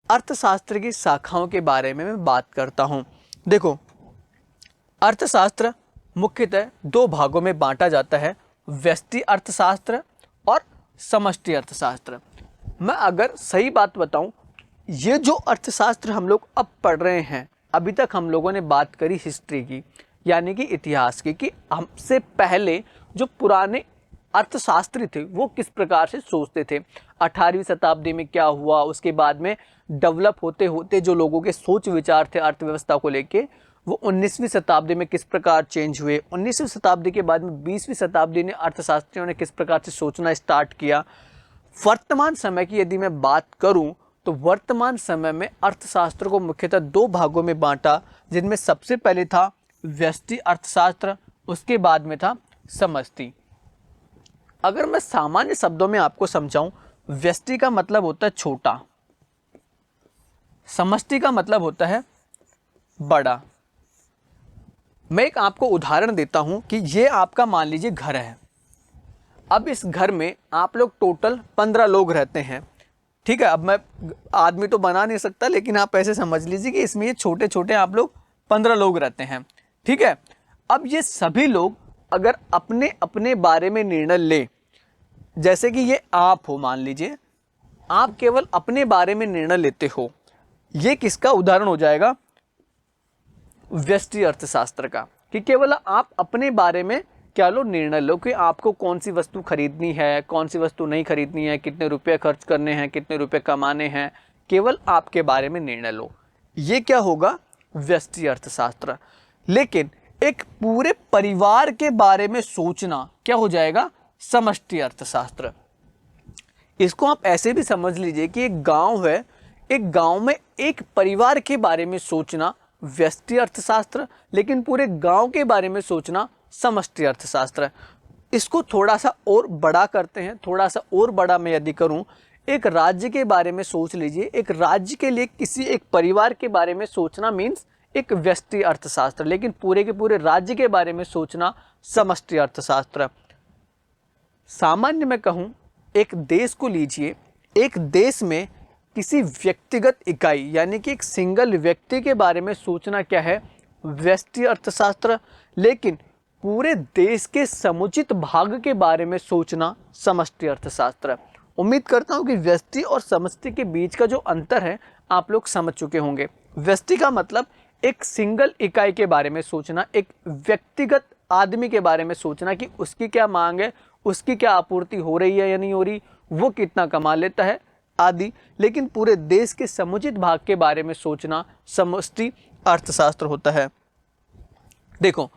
अर्थशास्त्र की शाखाओं के बारे में मैं बात करता हूं। देखो, अर्थशास्त्र मुख्यतः दो भागों में बांटा जाता है, व्यष्टि अर्थशास्त्र और समष्टि अर्थशास्त्र। मैं अगर सही बात बताऊं, ये जो अर्थशास्त्र हम लोग अब पढ़ रहे हैं, अभी तक हम लोगों ने बात करी हिस्ट्री की, यानी कि इतिहास की, कि हमसे पहले जो पुराने अर्थशास्त्री थे वो किस प्रकार से सोचते थे, 18वीं शताब्दी में क्या हुआ, उसके बाद में डेवलप होते होते जो लोगों के सोच विचार थे अर्थव्यवस्था को लेके वो 19वीं शताब्दी में किस प्रकार चेंज हुए, 19वीं शताब्दी के बाद में 20वीं शताब्दी ने अर्थशास्त्रियों ने किस प्रकार से सोचना स्टार्ट किया। वर्तमान समय की यदि मैं बात करूं तो वर्तमान समय में अर्थशास्त्र को मुख्यतः दो भागों में बांटा, जिनमें सबसे पहले था व्यष्टि अर्थशास्त्र, उसके बाद में था समष्टि। अगर मैं सामान्य शब्दों में आपको समझाऊं, व्यष्टि का मतलब होता है छोटा, समष्टि का मतलब होता है बड़ा। मैं एक आपको उदाहरण देता हूं कि ये आपका मान लीजिए घर है। अब इस घर में आप लोग टोटल 15 लोग रहते हैं, ठीक है। अब मैं आदमी तो बना नहीं सकता, लेकिन आप ऐसे समझ लीजिए कि इसमें ये छोटे छोटे आप लोग 15 लोग रहते हैं, ठीक है। अब ये सभी लोग अगर अपने अपने बारे में निर्णय ले, जैसे कि ये आप हो, मान लीजिए आप केवल अपने बारे में निर्णय लेते हो, ये किसका उदाहरण हो जाएगा, व्यष्टि अर्थशास्त्र का, कि केवल आप अपने बारे में क्या लो, निर्णय लो कि आपको कौन सी वस्तु खरीदनी है, कौन सी वस्तु नहीं खरीदनी है, कितने रुपए खर्च करने हैं, कितने रुपए कमाने हैं, केवल आपके बारे में निर्णय लो। ये क्या होगा, व्यष्टि अर्थशास्त्र। लेकिन एक पूरे परिवार के बारे में सोचना क्या हो जाएगा, समष्टि अर्थशास्त्र। इसको आप ऐसे भी समझ लीजिए कि एक गांव है, एक गांव में एक परिवार के बारे में सोचना व्यष्टि अर्थशास्त्र, लेकिन पूरे गांव के बारे में सोचना समष्टि अर्थशास्त्र। इसको थोड़ा सा और बड़ा करते हैं, थोड़ा सा और बड़ा मैं यदि करूं, एक राज्य के बारे में सोच लीजिए, एक राज्य के लिए किसी एक परिवार के बारे में सोचना मीन्स एक व्यष्टि अर्थशास्त्र, लेकिन पूरे के पूरे राज्य के बारे में सोचना समष्टि अर्थशास्त्र। सामान्य मैं कहूं, एक देश को लीजिए, एक देश में किसी व्यक्तिगत इकाई यानी कि एक सिंगल व्यक्ति के बारे में सोचना क्या है, व्यष्टि अर्थशास्त्र, लेकिन पूरे देश के समुचित भाग के बारे में सोचना समष्टि अर्थशास्त्र। उम्मीद करता हूं कि व्यष्टि और समष्टि के बीच का जो अंतर है आप लोग समझ चुके होंगे। व्यष्टि का मतलब एक सिंगल इकाई के बारे में सोचना, एक व्यक्तिगत आदमी के बारे में सोचना कि उसकी क्या मांग है, उसकी क्या आपूर्ति हो रही है या नहीं हो रही, वो कितना कमा लेता है आदि। लेकिन पूरे देश के समुचित भाग के बारे में सोचना समष्टि अर्थशास्त्र होता है। देखो,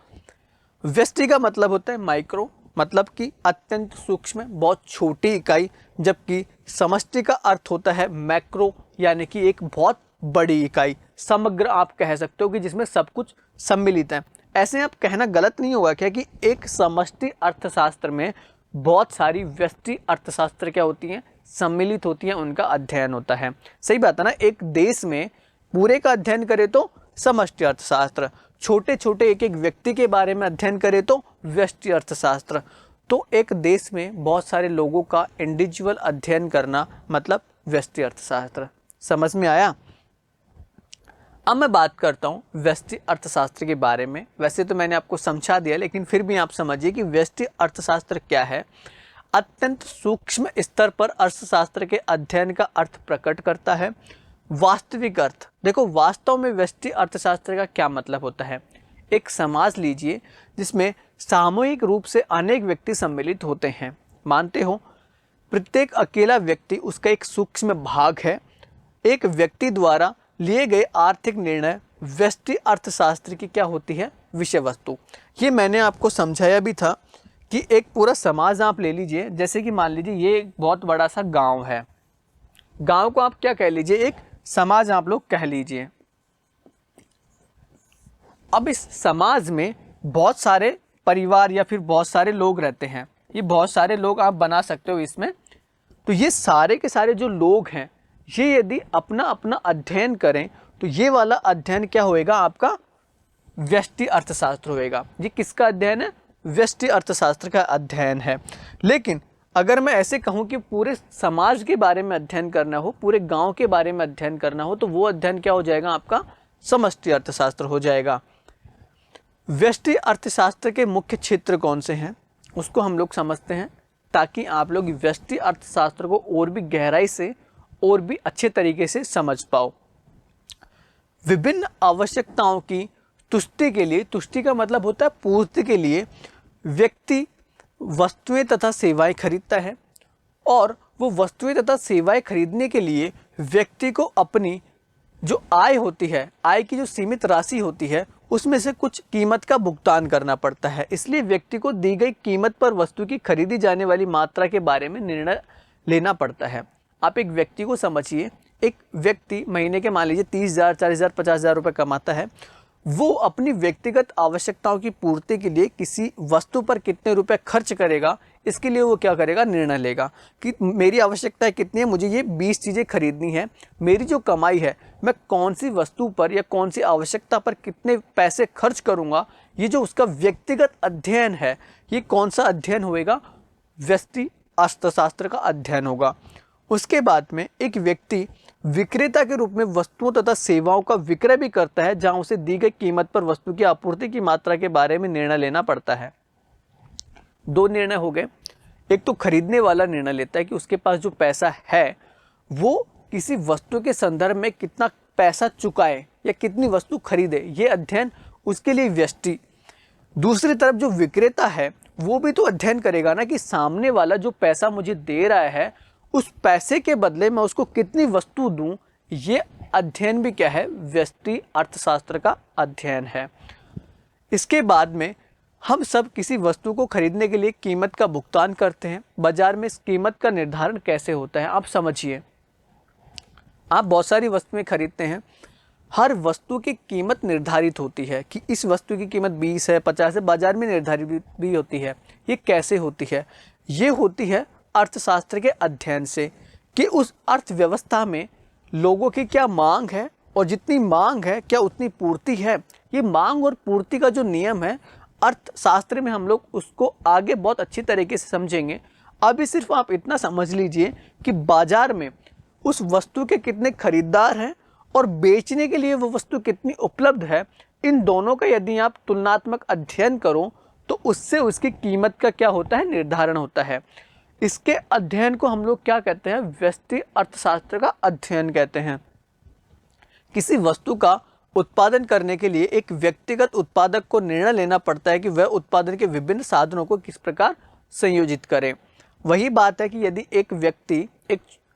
व्यष्टि का मतलब होता है माइक्रो, मतलब कि अत्यंत सूक्ष्म, बहुत छोटी इकाई, जबकि समष्टि का अर्थ होता है मैक्रो, यानी कि एक बहुत बड़ी इकाई, समग्र आप कह सकते हो कि जिसमें सब कुछ सम्मिलित है। ऐसे आप कहना गलत नहीं होगा क्या कि एक समष्टि अर्थशास्त्र में बहुत सारी व्यष्टि अर्थशास्त्र क्या होती हैं, सम्मिलित होती हैं, उनका अध्ययन होता है। सही बात है ना। एक देश में पूरे का अध्ययन करें तो समष्टि अर्थशास्त्र, छोटे छोटे एक एक व्यक्ति के बारे में अध्ययन करें तो व्यष्टि अर्थशास्त्र। तो एक देश में बहुत सारे लोगों का इंडिविजुअल अध्ययन करना मतलब व्यष्टि अर्थशास्त्र। समझ में आया। अब मैं बात करता हूं व्यष्टि अर्थशास्त्र के बारे में। वैसे तो मैंने आपको समझा दिया, लेकिन फिर भी आप समझिए कि व्यष्टि अर्थशास्त्र क्या है। अत्यंत सूक्ष्म स्तर पर अर्थशास्त्र के अध्ययन का अर्थ प्रकट करता है। वास्तविक अर्थ, देखो वास्तव में व्यष्टि अर्थशास्त्र का क्या मतलब होता है। एक समाज लीजिए जिसमें सामूहिक रूप से अनेक व्यक्ति सम्मिलित होते हैं, मानते हो प्रत्येक अकेला व्यक्ति उसका एक सूक्ष्म भाग है। एक व्यक्ति द्वारा लिए गए आर्थिक निर्णय व्यष्टि अर्थशास्त्र की क्या होती है, विषय वस्तु। ये मैंने आपको समझाया भी था कि एक पूरा समाज आप ले लीजिए, जैसे कि मान लीजिए ये एक बहुत बड़ा सा गांव है, गांव को आप क्या कह लीजिए, एक समाज आप लोग कह लीजिए। अब इस समाज में बहुत सारे परिवार या फिर बहुत सारे लोग रहते हैं, ये बहुत सारे लोग आप बना सकते हो इसमें। तो ये सारे के सारे जो लोग हैं, ये यदि अपना अपना अध्ययन करें तो ये वाला अध्ययन क्या होएगा, आपका व्यष्टि अर्थशास्त्र होएगा। ये किसका अध्ययन है, व्यष्टि अर्थशास्त्र का अध्ययन है। लेकिन अगर मैं ऐसे कहूँ कि पूरे समाज के बारे में अध्ययन करना हो, पूरे गांव के बारे में अध्ययन करना हो, तो वो अध्ययन क्या हो जाएगा, आपका समष्टि अर्थशास्त्र हो जाएगा। व्यष्टि अर्थशास्त्र के मुख्य क्षेत्र कौन से हैं उसको हम लोग समझते हैं, ताकि आप लोग व्यष्टि अर्थशास्त्र को और भी गहराई से और भी अच्छे तरीके से समझ पाओ। विभिन्न आवश्यकताओं की तुष्टि के लिए, तुष्टि का मतलब होता है पूर्ति के लिए, व्यक्ति वस्तुएं तथा सेवाएं खरीदता है, और वो वस्तुएं तथा सेवाएं खरीदने के लिए व्यक्ति को अपनी जो आय होती है, आय की जो सीमित राशि होती है, उसमें से कुछ कीमत का भुगतान करना पड़ता है। इसलिए व्यक्ति को दी गई कीमत पर वस्तु की खरीदी जाने वाली मात्रा के बारे में निर्णय लेना पड़ता है। आप एक व्यक्ति को समझिए, एक व्यक्ति महीने के मान लीजिए 30,000, 40,000, 50,000 रुपये कमाता है। वो अपनी व्यक्तिगत आवश्यकताओं की पूर्ति के लिए किसी वस्तु पर कितने रुपए खर्च करेगा, इसके लिए वो क्या करेगा, निर्णय लेगा कि मेरी आवश्यकता कितनी है, मुझे ये 20 चीज़ें खरीदनी है, मेरी जो कमाई है मैं कौन सी वस्तु पर या कौन सी आवश्यकता पर कितने पैसे खर्च करूँगा। ये जो उसका व्यक्तिगत अध्ययन है, ये कौन सा अध्ययन होएगा, व्यष्टि अर्थशास्त्र का अध्ययन होगा। उसके बाद में एक व्यक्ति विक्रेता के रूप में वस्तुओं तथा सेवाओं का विक्रय भी करता है, जहां उसे दी गई कीमत पर वस्तु की आपूर्ति की मात्रा के बारे में निर्णय लेना पड़ता है। दो निर्णय हो गए। एक तो खरीदने वाला निर्णय लेता है कि उसके पास जो पैसा है वो किसी वस्तु के संदर्भ में कितना पैसा चुकाए या कितनी वस्तु खरीदे, ये अध्ययन उसके लिए व्यष्टि। दूसरी तरफ जो विक्रेता है वो भी तो अध्ययन करेगा ना कि सामने वाला जो पैसा मुझे दे रहा है, उस पैसे के बदले मैं उसको कितनी वस्तु दूं, ये अध्ययन भी क्या है, व्यष्टि अर्थशास्त्र का अध्ययन है। इसके बाद में हम सब किसी वस्तु को खरीदने के लिए कीमत का भुगतान करते हैं। बाजार में इस कीमत का निर्धारण कैसे होता है, आप समझिए। आप बहुत सारी वस्तुएं खरीदते हैं, हर वस्तु की कीमत निर्धारित होती है कि इस वस्तु की कीमत 20 है, 50 है, बाजार में निर्धारित भी होती है। ये कैसे होती है, ये होती है अर्थशास्त्र के अध्ययन से कि उस अर्थव्यवस्था में लोगों की क्या मांग है, और जितनी मांग है क्या उतनी पूर्ति है। ये मांग और पूर्ति का जो नियम है अर्थशास्त्र में, हम लोग उसको आगे बहुत अच्छी तरीके से समझेंगे। अभी सिर्फ आप इतना समझ लीजिए कि बाजार में उस वस्तु के कितने खरीदार हैं और बेचने के लिए वो वस्तु कितनी उपलब्ध है। इन दोनों का यदि आप तुलनात्मक अध्ययन करो तो उससे उसकी कीमत का क्या होता है, निर्धारण होता है। इसके अध्ययन को हम लोग क्या कहते हैं, व्यष्टि अर्थशास्त्र का अध्ययन कहते हैं। किसी वस्तु का उत्पादन करने के लिए एक व्यक्तिगत उत्पादक को निर्णय लेना पड़ता है कि वह उत्पादन के विभिन्न साधनों को किस प्रकार संयोजित करे। वही बात है कि यदि एक व्यक्ति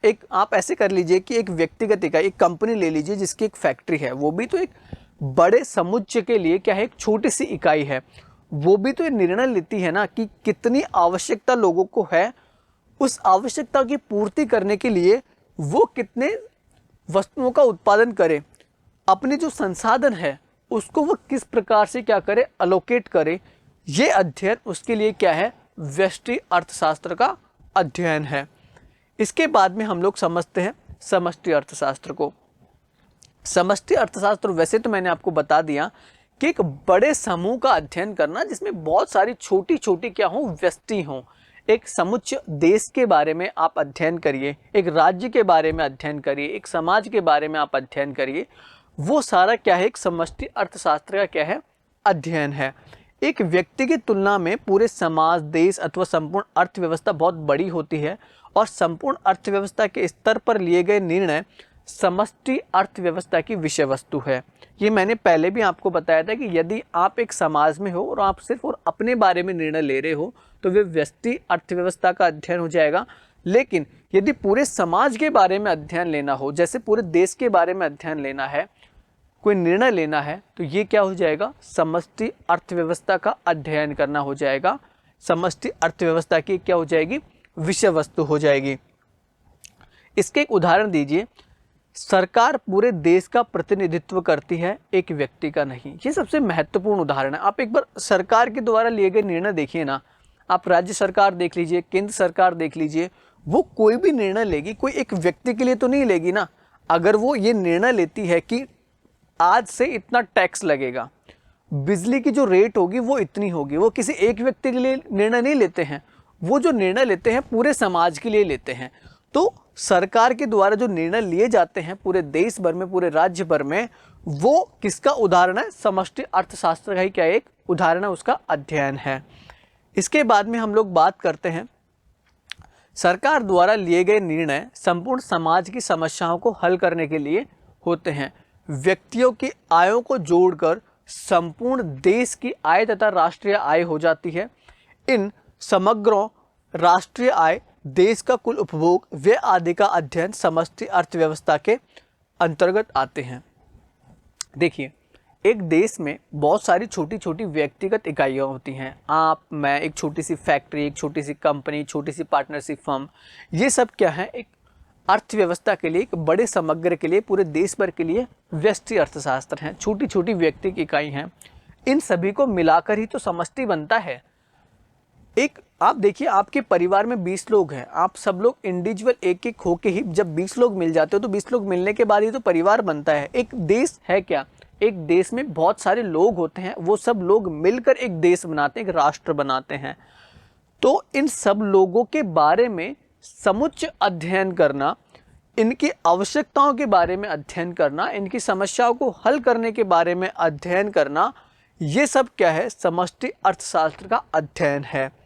एक आप ऐसे कर लीजिए कि एक व्यक्तिगत इकाई, एक कंपनी ले लीजिए जिसकी एक फैक्ट्री है, वो भी तो एक बड़े समुच्चय के लिए क्या है, एक छोटी सी इकाई है। वो भी तो ये निर्णय लेती है ना कि कितनी आवश्यकता लोगों को है, उस आवश्यकता की पूर्ति करने के लिए वो कितने वस्तुओं का उत्पादन करे, अपने जो संसाधन है उसको वो किस प्रकार से क्या करे, अलोकेट करे। ये अध्ययन उसके लिए क्या है, व्यष्टि अर्थशास्त्र का अध्ययन है। इसके बाद में हम लोग समझते हैं समष्टि अर्थशास्त्र को। समष्टि अर्थशास्त्र वैसे तो मैंने आपको बता दिया कि एक बड़े समूह का अध्ययन करना जिसमें बहुत सारी छोटी छोटी क्या हो, व्यष्टि हों। एक समुच्चय देश के बारे में आप अध्ययन करिए, एक राज्य के बारे में अध्ययन करिए, एक समाज के बारे में आप अध्ययन करिए, वो सारा क्या है, एक समष्टि अर्थशास्त्र का क्या है, अध्ययन है। एक व्यक्ति की तुलना में पूरे समाज, देश अथवा संपूर्ण अर्थव्यवस्था बहुत बड़ी होती है, और संपूर्ण अर्थव्यवस्था के स्तर पर लिए गए निर्णय समष्टि अर्थव्यवस्था की विषय वस्तु है। ये मैंने पहले भी आपको बताया था कि यदि आप एक समाज में हो और आप सिर्फ और अपने बारे में निर्णय ले रहे हो तो वे व्यष्टि अर्थव्यवस्था का अध्ययन हो जाएगा। लेकिन यदि पूरे समाज के बारे में अध्ययन लेना हो, जैसे पूरे देश के बारे में अध्ययन लेना है, कोई निर्णय लेना है, तो ये क्या हो जाएगा, समष्टि अर्थव्यवस्था का अध्ययन करना हो जाएगा। समष्टि अर्थव्यवस्था की क्या हो जाएगी, विषय वस्तु हो जाएगी। इसके एक उदाहरण दीजिए। सरकार पूरे देश का प्रतिनिधित्व करती है, एक व्यक्ति का नहीं। ये सबसे महत्वपूर्ण उदाहरण है। आप एक बार सरकार के द्वारा लिए गए निर्णय देखिए ना, आप राज्य सरकार देख लीजिए, केंद्र सरकार देख लीजिए, वो कोई भी निर्णय लेगी, कोई एक व्यक्ति के लिए तो नहीं लेगी ना। अगर वो ये निर्णय लेती है कि आज से इतना टैक्स लगेगा, बिजली की जो रेट होगी वो इतनी होगी, वो किसी एक व्यक्ति के लिए निर्णय नहीं लेते हैं, वो जो निर्णय लेते हैं पूरे समाज के लिए लेते हैं। तो सरकार के द्वारा जो निर्णय लिए जाते हैं पूरे देश भर में, पूरे राज्य भर में, वो किसका उदाहरण है? समष्टि अर्थशास्त्र का ही क्या एक उदाहरण है, उसका अध्ययन है। इसके बाद में हम लोग बात करते हैं सरकार द्वारा लिए गए निर्णय संपूर्ण समाज की समस्याओं को हल करने के लिए होते हैं। व्यक्तियों की आयों को जोड़कर संपूर्ण देश की आय तथा राष्ट्रीय आय हो जाती है। इन समग्रों राष्ट्रीय आय, देश का कुल उपभोग, व्यय आदि का अध्ययन समष्टि अर्थव्यवस्था के अंतर्गत आते हैं। देखिए, एक देश में बहुत सारी छोटी छोटी व्यक्तिगत इकाइयाँ होती हैं। आप, मैं, एक छोटी सी फैक्ट्री, एक छोटी सी कंपनी, छोटी सी पार्टनरशिप फर्म, ये सब क्या है? एक अर्थव्यवस्था के लिए, एक बड़े समग्र के लिए, पूरे देश भर के लिए व्यष्टि अर्थशास्त्र हैं। छोटी छोटी व्यक्तिगत इकाई हैं, इन सभी को मिलाकर ही तो समष्टि बनता है। एक आप देखिए, आपके परिवार में 20 लोग हैं, आप सब लोग इंडिविजुअल एक एक होके ही जब 20 लोग मिल जाते हो तो 20 लोग मिलने के बाद ही तो परिवार बनता है। एक देश है क्या? एक देश में बहुत सारे लोग होते हैं, वो सब लोग मिलकर एक देश बनाते हैं, एक राष्ट्र बनाते हैं। तो इन सब लोगों के बारे में समुच्च अध्ययन करना, इनकी आवश्यकताओं के बारे में अध्ययन करना, इनकी समस्याओं को हल करने के बारे में अध्ययन करना, ये सब क्या है? समष्टि अर्थशास्त्र का अध्ययन है।